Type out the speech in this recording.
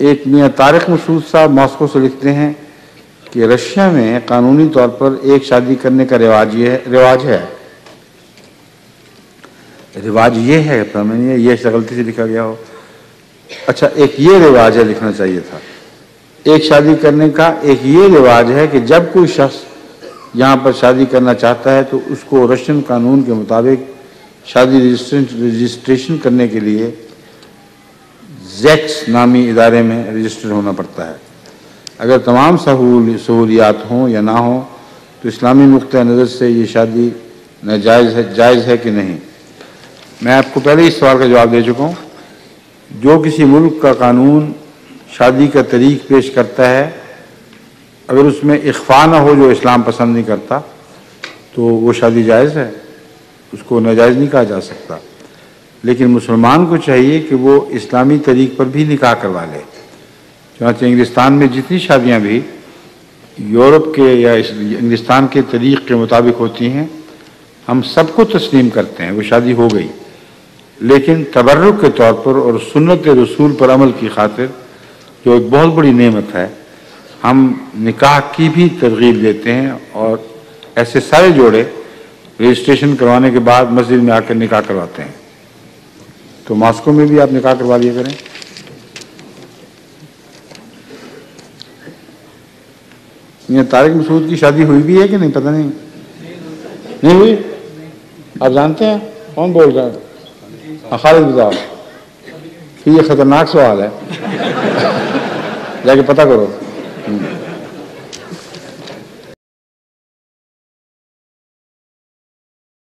ایک میاں طارق مسعود صاحب ماسکو سے لکھتے ہیں کہ رشیا میں قانونی طور پر ایک شادی کرنے کا رواج یہ ہے یہ غلطی سے لکھا گیا ہو، اچھا ایک یہ رواج ہے، لکھنا چاہیے تھا، ایک شادی کرنے کا ایک یہ رواج ہے کہ جب کوئی شخص یہاں پر شادی کرنا چاہتا ہے تو اس کو رشین قانون کے مطابق شادی رجسٹریشن کرنے کے لیے زیکس نامی ادارے میں رجسٹر ہونا پڑتا ہے۔ اگر تمام سہولیات ہوں یا نہ ہوں تو اسلامی نقطہ نظر سے یہ شادی جائز ہے کہ نہیں؟ میں آپ کو پہلے اس سوال کا جواب دے چکا ہوں۔ جو کسی ملک کا قانون شادی کا طریق پیش کرتا ہے، اگر اس میں اخفاء نہ ہو جو اسلام پسند نہیں کرتا تو وہ شادی جائز ہے، اس کو ناجائز نہیں کہا جا سکتا۔ لیکن مسلمان کو چاہیے کہ وہ اسلامی طریق پر بھی نکاح کروا لے۔ چنانچہ انگلستان میں جتنی شادیاں بھی یورپ کے یا انگلستان کے طریق کے مطابق ہوتی ہیں، ہم سب کو تسلیم کرتے ہیں، وہ شادی ہو گئی، لیکن تبرک کے طور پر اور سنت رسول پر عمل کی خاطر، جو ایک بہت بڑی نعمت ہے، ہم نکاح کی بھی ترغیب دیتے ہیں، اور ایسے سارے جوڑے رجسٹریشن کروانے کے بعد مسجد میں آ کر نکاح کرواتے ہیں۔ تو ماسکو میں بھی آپ نکاح کروا لیا کریں۔ یہ طارق مسعود کی شادی ہوئی بھی ہے کہ نہیں، پتہ نہیں ہوئی؟ آپ جانتے ہیں کون بول رہا ہے؟ خالد بتاؤ، یہ خطرناک سوال ہے، جا کے پتہ کرو۔